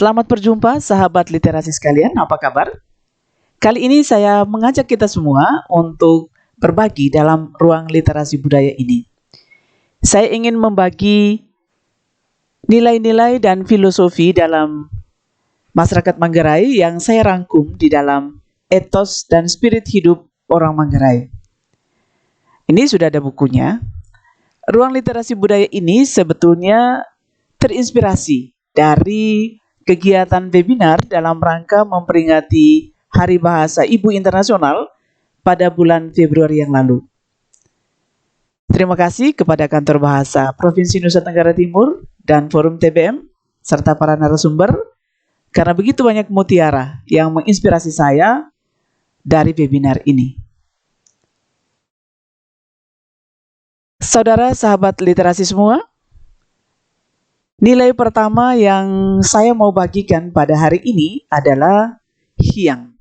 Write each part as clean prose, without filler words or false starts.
Selamat berjumpa sahabat literasi sekalian, apa kabar? Kali ini saya mengajak kita semua untuk berbagi dalam ruang literasi budaya ini. Saya ingin membagi nilai-nilai dan filosofi dalam masyarakat Manggarai yang saya rangkum di dalam etos dan spirit hidup orang Manggarai. Ini sudah ada bukunya. Ruang literasi budaya ini sebetulnya terinspirasi dari kegiatan webinar dalam rangka memperingati Hari Bahasa Ibu Internasional pada bulan Februari yang lalu. Terima kasih kepada Kantor Bahasa Provinsi Nusa Tenggara Timur dan Forum TBM serta para narasumber karena begitu banyak mutiara yang menginspirasi saya dari webinar ini. Saudara sahabat literasi semua, nilai pertama yang saya mau bagikan pada hari ini adalah Hyang.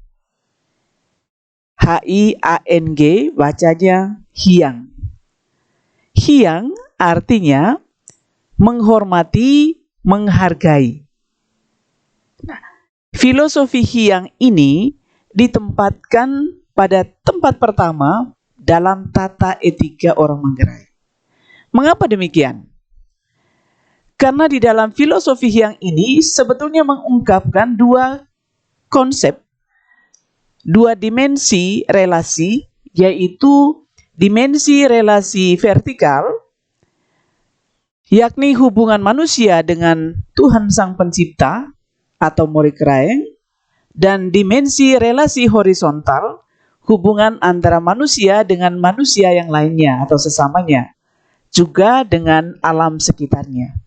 H-I-A-N-G, bacanya Hyang. Hyang artinya menghormati, menghargai. Nah, filosofi Hyang ini ditempatkan pada tempat pertama dalam tata etika orang Manggarai. Mengapa demikian? Karena di dalam filosofi Hyang ini sebetulnya mengungkapkan dua konsep, dua dimensi relasi, yaitu dimensi relasi vertikal, yakni hubungan manusia dengan Tuhan Sang Pencipta atau Morikeraeng, dan dimensi relasi horizontal, hubungan antara manusia dengan manusia yang lainnya atau sesamanya, juga dengan alam sekitarnya.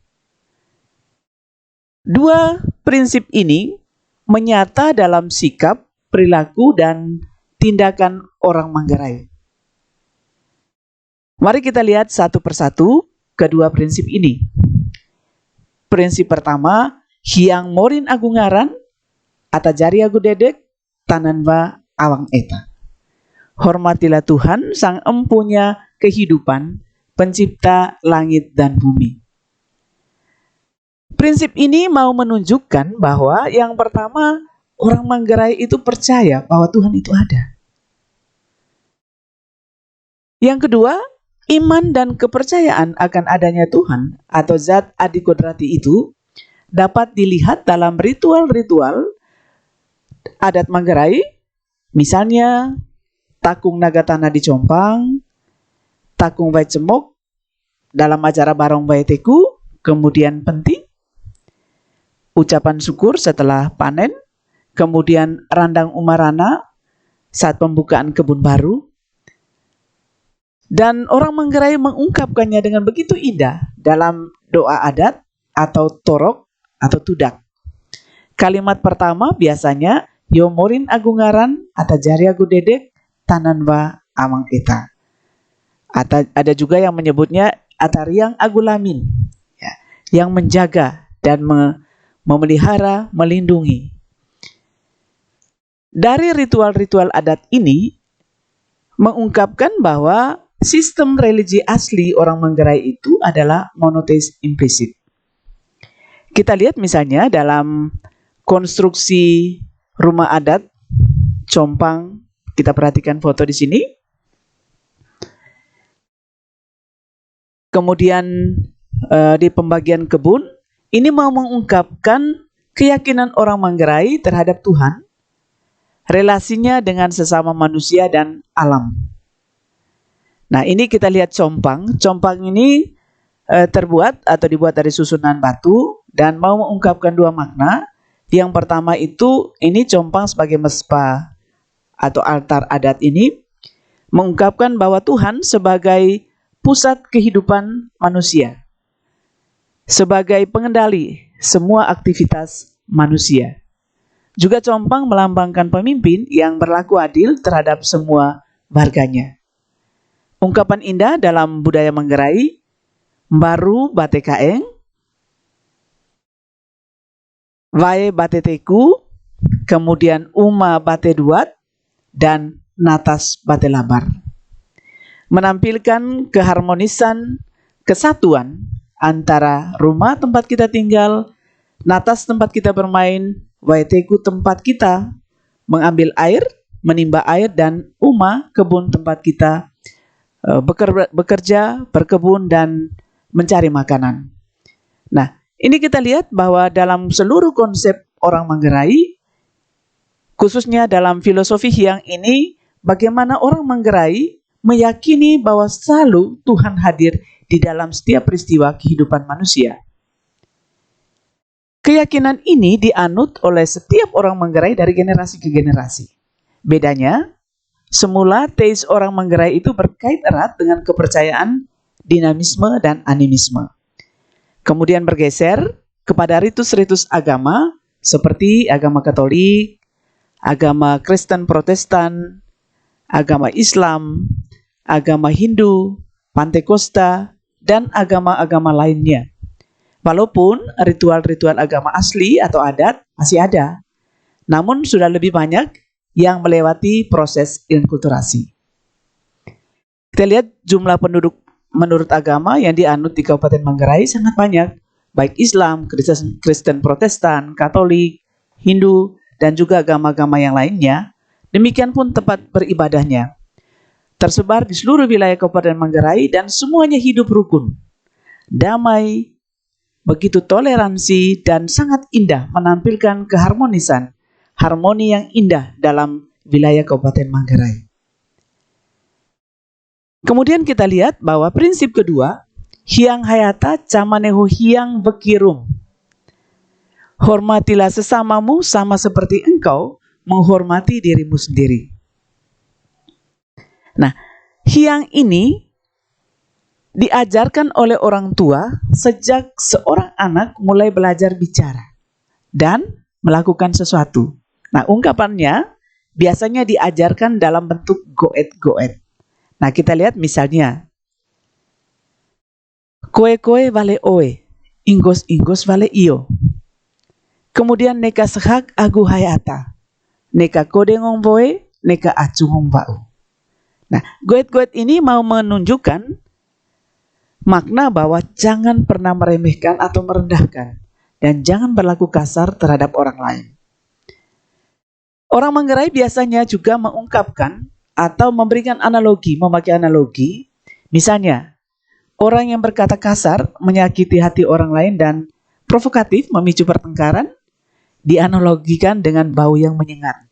Dua prinsip ini menyata dalam sikap, perilaku, dan tindakan orang Manggarai. Mari kita lihat satu persatu kedua prinsip ini. Prinsip pertama, Hyang Morin Agungaran, Atajari Agu Dedek, Tananwa Awang Eta. Hormatilah Tuhan Sang Empunya kehidupan, Pencipta langit dan bumi. Prinsip ini mau menunjukkan bahwa yang pertama, orang Manggarai itu percaya bahwa Tuhan itu ada. Yang kedua, iman dan kepercayaan akan adanya Tuhan atau Zat Adikodrati itu dapat dilihat dalam ritual-ritual adat Manggarai, misalnya Takung Nagatana di Compang, Takung Wai Cemok dalam acara Barong Wai Teku, kemudian penting, ucapan syukur setelah panen, kemudian randang umarana saat pembukaan kebun baru. Dan orang Manggarai mengungkapkannya dengan begitu indah dalam doa adat atau torok atau tudak. Kalimat pertama biasanya Yo Morin Agungaran Atajari Agu Dedek Tananwa Amang Eta. Ada juga yang menyebutnya Atariang Agulamin, ya, yang menjaga dan memelihara, melindungi. Dari ritual-ritual adat ini mengungkapkan bahwa sistem religi asli orang Manggarai itu adalah monoteis implisit. Kita lihat misalnya dalam konstruksi rumah adat Compang, kita perhatikan foto di sini. Kemudian di pembagian kebun, ini mau mengungkapkan keyakinan orang Manggarai terhadap Tuhan, relasinya dengan sesama manusia dan alam. Nah, ini kita lihat compang. Compang ini terbuat atau dibuat dari susunan batu dan mau mengungkapkan dua makna. Yang pertama itu, ini compang sebagai mesbah atau altar adat ini mengungkapkan bahwa Tuhan sebagai pusat kehidupan manusia, sebagai pengendali semua aktivitas manusia. Juga compang melambangkan pemimpin yang berlaku adil terhadap semua warganya. Ungkapan indah dalam budaya Manggarai, Mbaru Bate Kaeng, Wae Bate Teku, kemudian Uma Bate Duat, dan Natas Bate Labar. Menampilkan keharmonisan, kesatuan antara rumah tempat kita tinggal Natas tempat kita bermain, waiteku tempat kita mengambil air, menimba air, dan uma kebun tempat kita bekerja, berkebun, dan mencari makanan. Nah, ini kita lihat bahwa dalam seluruh konsep orang Manggarai, khususnya dalam filosofi Hyang ini, bagaimana orang Manggarai meyakini bahwa selalu Tuhan hadir di dalam setiap peristiwa kehidupan manusia. Keyakinan ini dianut oleh setiap orang Manggarai dari generasi ke generasi. Bedanya, semula teis orang Manggarai itu berkait erat dengan kepercayaan, dinamisme, dan animisme. Kemudian bergeser kepada ritus-ritus agama seperti agama Katolik, agama Kristen Protestan, agama Islam, agama Hindu, Pantekosta, dan agama-agama lainnya. Walaupun ritual-ritual agama asli atau adat masih ada, namun sudah lebih banyak yang melewati proses inkulturasi. Kita lihat jumlah penduduk menurut agama yang dianut di Kabupaten Manggarai sangat banyak, baik Islam, Kristen Protestan, Katolik, Hindu, dan juga agama-agama yang lainnya. Demikian pun tempat beribadahnya. Tersebar di seluruh wilayah Kabupaten Manggarai dan semuanya hidup rukun, damai, begitu toleransi, dan sangat indah, menampilkan keharmonisan, harmoni yang indah dalam wilayah Kabupaten Manggarai. Kemudian kita lihat bahwa prinsip kedua, Hyang hayata camaneho hyang bekirum. Hormatilah sesamamu sama seperti engkau menghormati dirimu sendiri. Nah, hyang ini diajarkan oleh orang tua sejak seorang anak mulai belajar bicara dan melakukan sesuatu. Nah, ungkapannya biasanya diajarkan dalam bentuk goet-goet. Nah, kita lihat misalnya, koe-koe vale oe, inggos-inggos vale iyo. Kemudian neka sehak agu hayata, neka kodengong boe, neka acungong bau. Nah, goet-goet ini mau menunjukkan makna bahwa jangan pernah meremehkan atau merendahkan, dan jangan berlaku kasar terhadap orang lain. Orang Manggarai biasanya juga mengungkapkan atau memberikan analogi, memakai analogi. Misalnya, orang yang berkata kasar menyakiti hati orang lain dan provokatif memicu pertengkaran, dianalogikan dengan bau yang menyengat,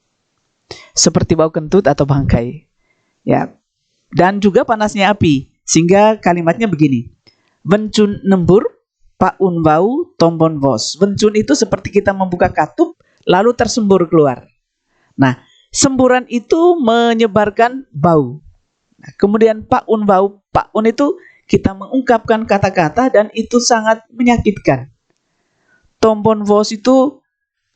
seperti bau kentut atau bangkai. Ya, dan juga panasnya api. Sehingga kalimatnya begini, bencun nembur, paun bau, tombon vos. Bencun itu seperti kita membuka katup, lalu tersembur keluar. Nah, semburan itu menyebarkan bau. Nah, kemudian paun bau, paun itu kita mengungkapkan kata-kata dan itu sangat menyakitkan. Tombon vos itu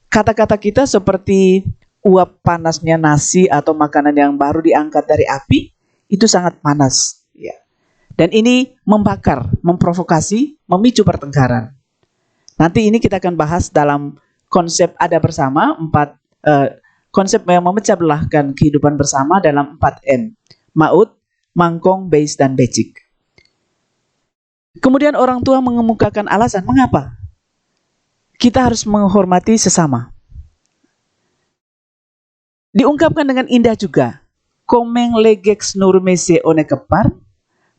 kata-kata kita seperti uap panasnya nasi atau makanan yang baru diangkat dari api, itu sangat panas. Ya. Dan ini membakar, memprovokasi, memicu pertengkaran. Nanti ini kita akan bahas dalam konsep ada bersama, konsep yang memecah belahkan kehidupan bersama dalam 4M. Maut, mangkong, beis, dan becik. Kemudian orang tua mengemukakan alasan, mengapa? Kita harus menghormati sesama. Diungkapkan dengan indah juga. Komeng legex nurmese one kepar,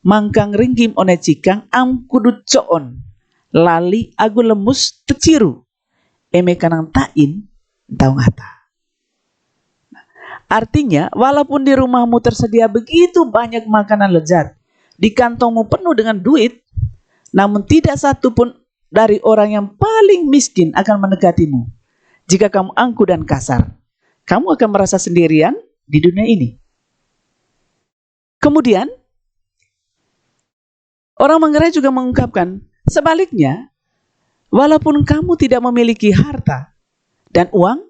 mangkang ringgim one cikang am kudut coon lali agu lemus teciru eme kanang tain tau ngata. Artinya, walaupun di rumahmu tersedia begitu banyak makanan lezat, di kantongmu penuh dengan duit, namun tidak satu pun dari orang yang paling miskin akan mendekatimu. Jika kamu angkuh dan kasar, kamu akan merasa sendirian di dunia ini. Kemudian, orang Manggarai juga mengungkapkan, sebaliknya, walaupun kamu tidak memiliki harta dan uang,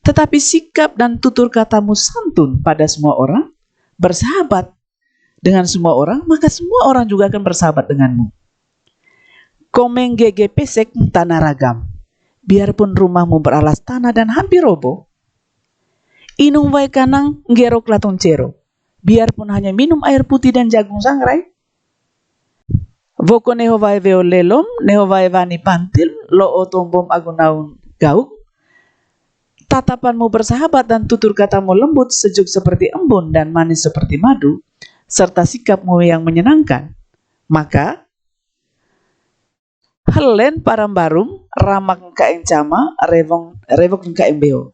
tetapi sikap dan tutur katamu santun pada semua orang, bersahabat dengan semua orang, maka semua orang juga akan bersahabat denganmu. Komeng gege pesek tanah ragam, biarpun rumahmu beralas tanah dan hampir roboh. Inung wae kanang ngerok latong cero, biarpun hanya minum air putih dan jagung sangrai. Voko nehovai veo lelom, nehovai vani pantil, lo otombom agunaun gauk. Tatapanmu bersahabat dan tutur katamu lembut, sejuk seperti embun dan manis seperti madu, serta sikapmu yang menyenangkan. Maka helen parambarum ramak kaeng cama revok kaeng beo.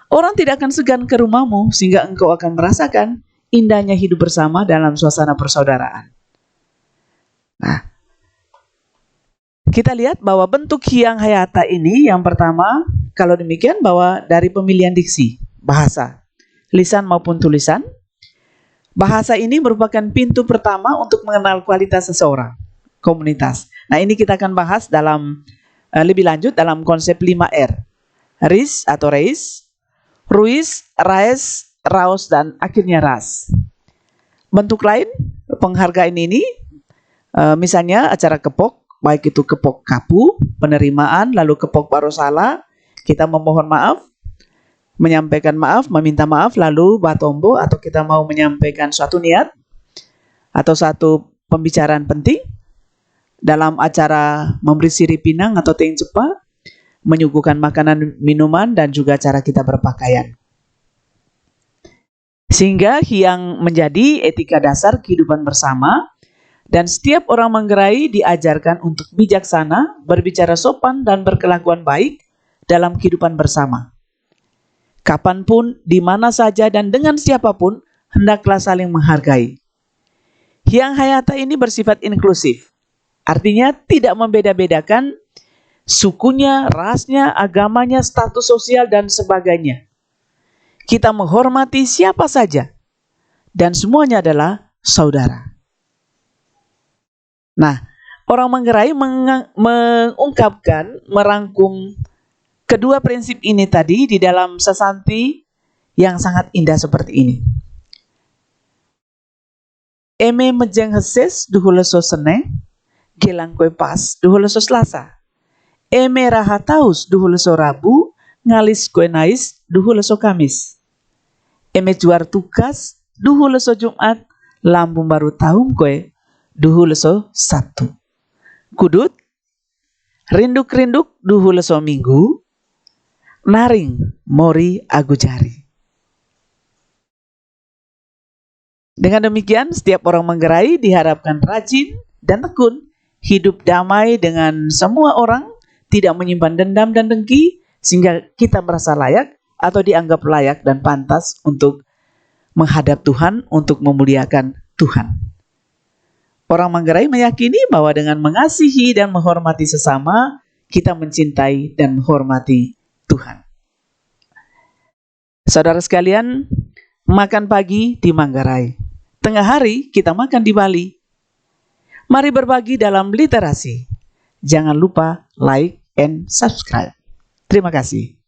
Orang tidak akan segan ke rumahmu sehingga engkau akan merasakan indahnya hidup bersama dalam suasana persaudaraan. Nah, kita lihat bahwa bentuk Hyang Hayata ini yang pertama, kalau demikian bahwa dari pemilihan diksi, bahasa, lisan maupun tulisan, bahasa ini merupakan pintu pertama untuk mengenal kualitas seseorang, komunitas. Nah, ini kita akan bahas dalam lebih lanjut dalam konsep 5R. RIS atau RAIS, RUIS, RAES, RAOS, dan akhirnya RAS. Bentuk lain penghargaan ini, misalnya acara kepok, baik itu kepok kapu, penerimaan, lalu kepok parosala, kita memohon maaf, menyampaikan maaf, meminta maaf, lalu batombo atau kita mau menyampaikan suatu niat atau satu pembicaraan penting dalam acara memberi siri pinang atau ting cepa, menyuguhkan makanan, minuman, dan juga cara kita berpakaian. Sehingga Hyang menjadi etika dasar kehidupan bersama, dan setiap orang Manggarai diajarkan untuk bijaksana, berbicara sopan, dan berkelakuan baik dalam kehidupan bersama. Kapanpun, di mana saja, dan dengan siapapun, hendaklah saling menghargai. Hyang Hayata ini bersifat inklusif, artinya tidak membeda-bedakan sukunya, rasnya, agamanya, status sosial, dan sebagainya. Kita menghormati siapa saja, dan semuanya adalah saudara. Nah, orang Manggarai mengungkapkan, merangkum kedua prinsip ini tadi di dalam sasanti yang sangat indah seperti ini. Eme mejeng heses duhuleso sene, gelang kue pas duhuleso selasa. Eme rahataus duhuleso rabu, ngalis kue nais duhuleso kamis. Eme juar tugas duhuleso jumat, lambung baru tahun kue duhuleso sabtu. Kudut, rinduk-rinduk duhuleso minggu, naring mori agujari. Dengan demikian, setiap orang Manggarai diharapkan rajin dan tekun, hidup damai dengan semua orang, tidak menyimpan dendam dan dengki, sehingga kita merasa layak atau dianggap layak dan pantas untuk menghadap Tuhan, untuk memuliakan Tuhan. Orang Manggarai meyakini bahwa dengan mengasihi dan menghormati sesama, kita mencintai dan menghormati Tuhan. Saudara sekalian, makan pagi di Manggarai, tengah hari kita makan di Bali. Mari berbagi dalam literasi. Jangan lupa like and subscribe. Terima kasih.